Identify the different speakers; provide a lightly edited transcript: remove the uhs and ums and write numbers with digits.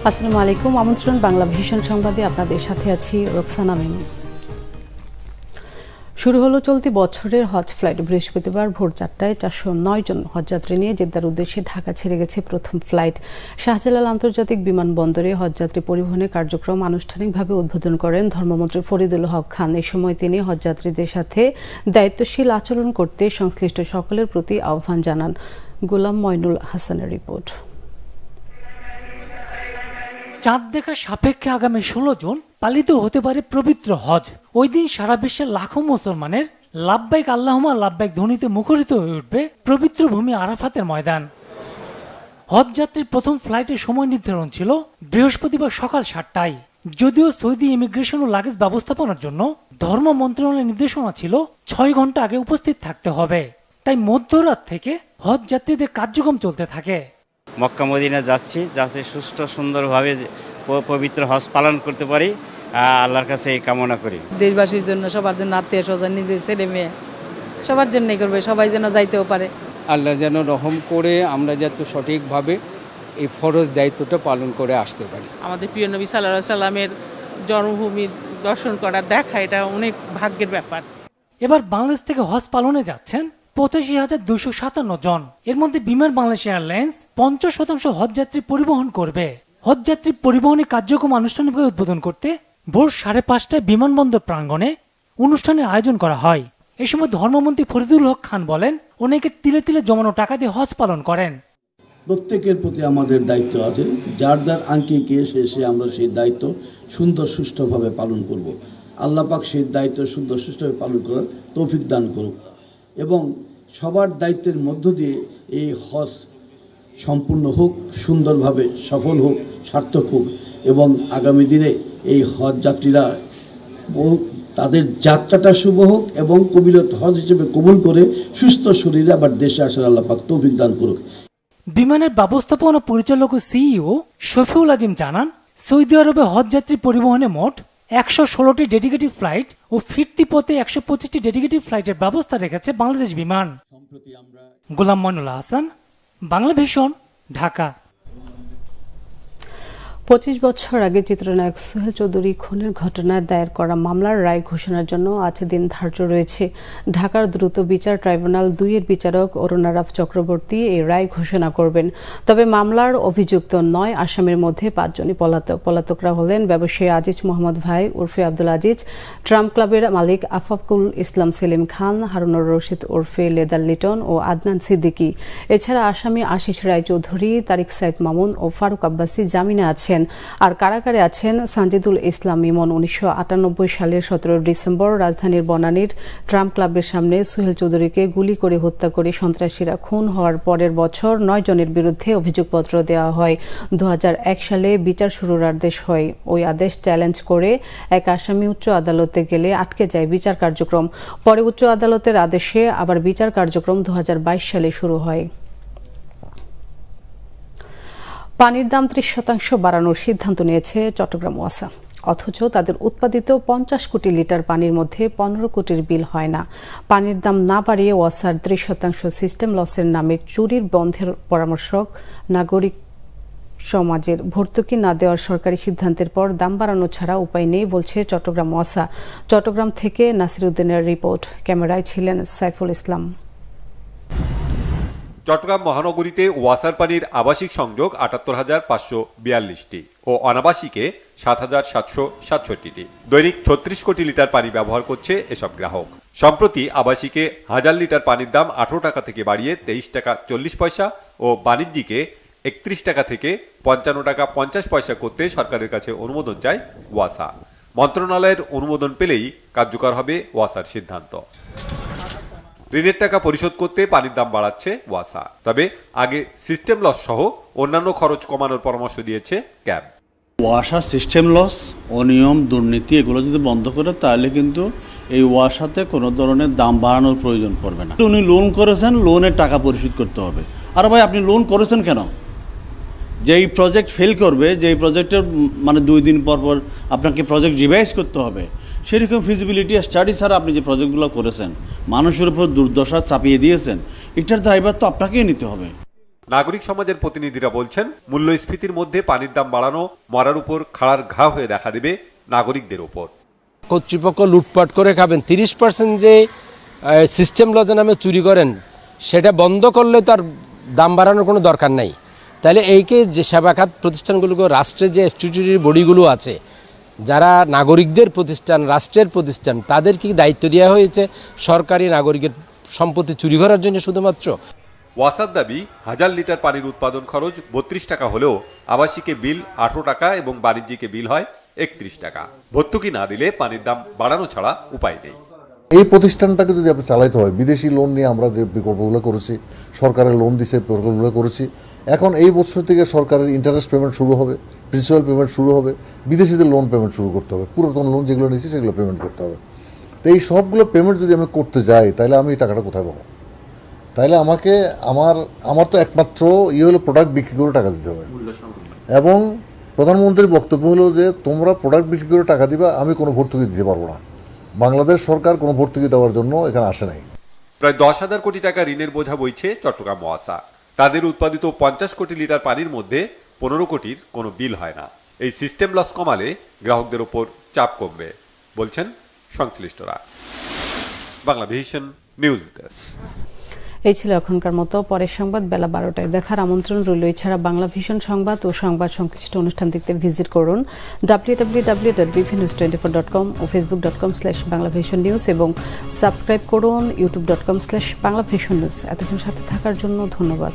Speaker 1: আসসালামু আলাইকুম। আমন্ত্রণ বাংলা ভিশন সংবাদে আপনাদের সাথে আছি রোকসানা মিম। শুরু হলো চলতি বছরের হজ ফ্লাইট। বৃহস্পতিবার ভোর 4টায় 409 জন হজযাত্রী নিয়ে জেদ্দার উদ্দেশ্যে ঢাকা ছেড়ে গেছে প্রথম ফ্লাইট। শাহজালাল আন্তর্জাতিক বিমানবন্দরে হজযাত্রী পরিবহনের কার্যক্রম আনুষ্ঠানিকভাবে উদ্বোধন করেন ধর্মমন্ত্রী ফরিদুল হক খান। এ সময় তিনি হজযাত্রীদের সাথে দায়িত্বশীল আচরণ করতে সংশ্লিষ্ট সকলের প্রতি আহ্বান জানান। গোলাম ময়নুল হাসানের রিপোর্ট।
Speaker 2: চাঁদ দেখা সাপেক্ষে আগামী 16 জুন পালিত হতে পারে পবিত্র হজ। ওই দিন সারা বিশ্বের লাখো মুসলমানের লাব্বাইক আল্লাহুম্মা লাব্বাইক ধ্বনিতে মুখরিত হয়ে উঠবে পবিত্র ভূমি আরাফাতের ময়দান। হজ যাত্রীর প্রথম ফ্লাইটের সময় নির্ধারণ ছিল বৃহস্পতিবার সকাল 7টায়। যদিও সৌদি ইমিগ্রেশন ও লাগেজ ব্যবস্থাপনার জন্য ধর্ম মন্ত্রণালয়ের নির্দেশনা ছিল 6 ঘন্টা আগে উপস্থিত থাকতে হবে। তাই মধ্যরাত থেকে হজ যাত্রীদের কার্যক্রম চলতে থাকে।
Speaker 3: মক্কা মদিনা যাচ্ছি যাতে সুষ্ঠু সুন্দরভাবে পবিত্র হজ পালন করতে পারি, আল্লাহর কাছে এই কামনা করি।
Speaker 4: দেশবাসীর জন্য, সবার জন্য, আত্মীয় স্বজন, নিজের ছেলে মেয়ে সবার জন্যই করবে, সবাই যেন যাইতেও পারে।
Speaker 5: আল্লাহ যেন রহম করে আমরা যাতে সঠিকভাবে এই ফরজ দায়িত্বটা পালন করে আসতে পারি।
Speaker 6: আমাদের প্রিয় নবী সাল্লাল্লাহু আলাইহি সাল্লামের জন্মভূমি দর্শন করা, দেখা এটা অনেক ভাগ্যের ব্যাপার।
Speaker 2: এবার বাংলাদেশ থেকে হজ পালনে যাচ্ছেন 85,257 জন। এর মধ্যে বিমান বাংলাদেশ এয়ারলাইন্স 50% হজযাত্রী পরিবহন করবে। হজযাত্রী পরিবহনের কার্যক্রম আনুষ্ঠানিকভাবে উদ্বোধন করতে ভোর 5:30টায় বিমানবন্দর প্রাঙ্গণে অনুষ্ঠানের আয়োজন করা হয়। এই সময় ধর্মমন্ত্রী ফরিদুল হক খান বলেন, অনেকে তিলে তিলে জমানো টাকা দিয়ে হজ পালন করেন।
Speaker 7: প্রত্যেকের প্রতি আমাদের দায়িত্ব আছে, যার যার আঙ্কিকে এসে আমরা সেই দায়িত্ব সুন্দর সুষ্ঠুভাবে পালন করব। আল্লাহ পাক সেই দায়িত্ব সুন্দর সুষ্ঠুভাবে পালন করার তৌফিক দান করুক এবং সবার দায়িত্বের মধ্য দিয়ে এই হজ সম্পূর্ণ হোক, সুন্দরভাবে সফল হোক, সার্থক হোক এবং আগামী দিনে এই হজ যাত্রীরা তাদের যাত্রাটা শুভ হোক এবং কবিলত হজ হিসেবে কবুল করে সুস্থ শরীরে আবার দেশে আসার আল্লাহ পাক তৌফিক দান করুক।
Speaker 2: বিমানের ব্যবস্থাপনা পরিচালক ও সিইও শফিউল আজিম জানান, সৌদি আরবে হজ যাত্রী পরিবহনে মোট 116টি ডেডিকেটেড ফ্লাইট ও ফিরতি পথে 125টি ডেডিকেটেড ফ্লাইটের ব্যবস্থা রেখেছে বাংলাদেশ বিমান। গোলাম ময়নুল হাসান, বাংলা ভিশন, ঢাকা।
Speaker 1: 25 বছর আগে চিত্রনায়ক সোহেল চৌধুরী খুনের ঘটনায় দায়ের করা মামলার রায় ঘোষণার জন্য আজ দিন ধার্য রয়েছে। ঢাকার দ্রুত বিচার ট্রাইব্যুনাল 2-এর বিচারক অরুণারাফ চক্রবর্তী এই রায় ঘোষণা করবেন। তবে মামলার অভিযুক্ত 9 আসামির মধ্যে 5 জনই পলাতক। পলাতকরা হলেন ব্যবসায়ী আজিজ মোহাম্মদ ভাই ওরফে আব্দুল আজিজ, ট্রাম্প ক্লাবের মালিক আফাকুল ইসলাম সেলিম খান, হারুনুর রশিদ ওরফে লেদার লিটন ও আদনান সিদ্দিকী। এছাড়া আসামি আশিস রায় চৌধুরী, তারিক সাইদ মামুন ও ফারুক আব্বাসী জামিনে আছেন। আর কারাগারে আছেন সানজিদুল ইসলাম ইমন। 1998 সালের 17 ডিসেম্বর রাজধানীর বনানীর ট্রাম্প ক্লাবের সামনে সোহেল চৌধুরীকে গুলি করে হত্যা করে সন্ত্রাসীরা খুন হওয়ার পরের বছর 9 জনের বিরুদ্ধে অভিযোগপত্র দেওয়া হয়। 2001 সালে বিচার শুরুর আদেশ হয়। ওই আদেশ চ্যালেঞ্জ করে এক আসামি উচ্চ আদালতে গেলে আটকে যায় বিচার কার্যক্রম। পরে উচ্চ আদালতের আদেশে আবার বিচার কার্যক্রম 2022 সালে শুরু হয়। পানির দাম 30% বাড়ানোর সিদ্ধান্ত নিয়েছে চট্টগ্রাম ওয়াসা, অথচ তাদের উৎপাদিত 50 কোটি লিটার পানির মধ্যে 15 কোটির বিল হয় না। পানির দাম না বাড়িয়ে ওয়াসার 30% সিস্টেম লসের নামে চুরির বন্ধের পরামর্শক নাগরিক সমাজের ভর্তুকি না দেওয়ার সরকারি সিদ্ধান্তের পর দাম বাড়ানো ছাড়া উপায় নেই বলছে চট্টগ্রাম ওয়াসা। চট্টগ্রাম থেকে নাসির উদ্দিনের রিপোর্ট, ক্যামেরায় ছিলেন সাইফুল ইসলাম।
Speaker 8: চট্টগ্রাম মহানগরীতে ওয়াসার পানির আবাসিক সংযোগ 78,542টি ও অনাবাসিকে 7,767টি। দৈনিক 36 কোটি লিটার পানি ব্যবহার করছে এসব গ্রাহক। সম্প্রতি আবাসিকে 1000 লিটার পানির দাম 18 টাকা থেকে বাড়িয়ে 23 টাকা 40 পয়সা ও বাণিজ্যিকে 31 টাকা থেকে 55 টাকা 50 পয়সা করতে সরকারের কাছে অনুমোদন চায় ওয়াসা। মন্ত্রণালয়ের অনুমোদন পেলেই কার্যকর হবে ওয়াসার সিদ্ধান্ত। ঋণের টাকা পরিশোধ করতে পানির দাম বাড়াচ্ছে ওয়াসা, তবে আগে সিস্টেম লস সহ অন্যান্য খরচ কমানোর পরামর্শ দিয়েছে ক্যাব।
Speaker 9: ওয়াসা সিস্টেম লস, অনিয়ম, দুর্নীতি এগুলো যদি বন্ধ করে তাহলে কিন্তু এই ওয়াসাতে কোনো ধরনের দাম বাড়ানোর প্রয়োজন পড়বে না। উনি লোন করেছেন, লোনের টাকা পরিশোধ করতে হবে। আর ভাই আপনি লোন করেছেন কেন? যেই প্রজেক্ট ফেল করবে, যেই প্রজেক্টের মানে 2 দিন পর পর আপনাকে প্রজেক্ট রিভাইজ করতে হবে, সেরকম ফিজিবিলিটি স্টাডি ছাড়া আপনি যে প্রজেক্টগুলো করেছেন, মানুষের উপর দুর্দশা চাপিয়ে দিয়েছেন, এটার দায়ভার তো আপনাকেই নিতে হবে।
Speaker 8: নাগরিক সমাজের প্রতিনিধিরা বলছেন, মূল্যস্ফীতির মধ্যে পানির দাম বাড়ানো মরার উপর খাড়ার ঘা হয়ে দেখা দেবে নাগরিকদের উপর।
Speaker 10: কর্তৃপক্ষ লুটপাট করে খাবেন, 30% যে সিস্টেম লজ নামে চুরি করেন সেটা বন্ধ করলে তার দাম বাড়ানোর কোনো দরকার নাই। তাহলে এইকে যে সেবা খাত প্রতিষ্ঠানগুলোকে, রাষ্ট্রের যে স্ট্যাটিউটরি বডিগুলো আছে, যারা নাগরিকদের প্রতিষ্ঠান, রাষ্ট্রের প্রতিষ্ঠান, তাদেরকে দায়িত্ব দেওয়া হয়েছে সরকারি নাগরিকের সম্পত্তি চুরি করার জন্য শুধুমাত্র।
Speaker 8: ওয়াসার দাবি, 1000 লিটার পানির উৎপাদন খরচ 32 টাকা হলেও আবাসিকে বিল 18 টাকা এবং বাণিজ্যিকে বিল হয় 31 টাকা। ভর্তুকি না দিলে পানির দাম বাড়ানো ছাড়া উপায় নেই।
Speaker 11: এই প্রতিষ্ঠানটাকে যদি আপনি চালাইতে হয়, বিদেশি লোন নিয়ে আমরা যে বিকল্পগুলো করেছি, সরকারের লোন দিছে প্রকল্পগুলো করেছি, এখন এই বছর থেকে সরকারের ইন্টারেস্ট পেমেন্ট শুরু হবে, প্রিন্সিপাল পেমেন্ট শুরু হবে, বিদেশিদের লোন পেমেন্ট শুরু করতে হবে, পুরাতন লোন যেগুলো নিয়েছি সেগুলো পেমেন্ট করতে হবে। তো এই সবগুলো পেমেন্ট যদি আমি করতে যাই, তাহলে আমি এই টাকাটা কোথায় পাবো? তাহলে আমাকে আমার তো একমাত্র হলো প্রোডাক্ট বিক্রি করে টাকা দিতে হবে। এবং প্রধানমন্ত্রীর বক্তব্য হলো যে তোমরা প্রোডাক্ট বিক্রি করে টাকা দিবা, আমি কোনো ভর্তুকি দিতে পারবো না। বাংলাদেশ সরকার কোনো ভর্তুকি দেওয়ার জন্য এখানে আসে নাই।
Speaker 8: প্রায় 10,000 কোটি টাকা ঋণের বোঝা বইছে চট্টগ্রাম ওয়াসা। তাদের উৎপাদিত 50 কোটি লিটার পানির মধ্যে 15 কোটির কোনো বিল হয় না। এই সিস্টেম লস কমালে গ্রাহকদের উপর চাপ কমবে বলছেন সংশ্লিষ্টরা। Bangla vision news desk.
Speaker 1: এই ছিল এখনকার মতো। পরের সংবাদ বেলা 12টায় দেখার আমন্ত্রণ রইল। এছাড়া বাংলা ভিশন সংবাদ ও সংবাদ সংশ্লিষ্ট অনুষ্ঠান দেখতে ভিজিট করুন www.bvnews24.com ও facebook.com/banglavisionnews এবং সাবস্ক্রাইব করুন youtube.com/banglavisionnews। এতক্ষণ সাথে থাকার জন্য ধন্যবাদ।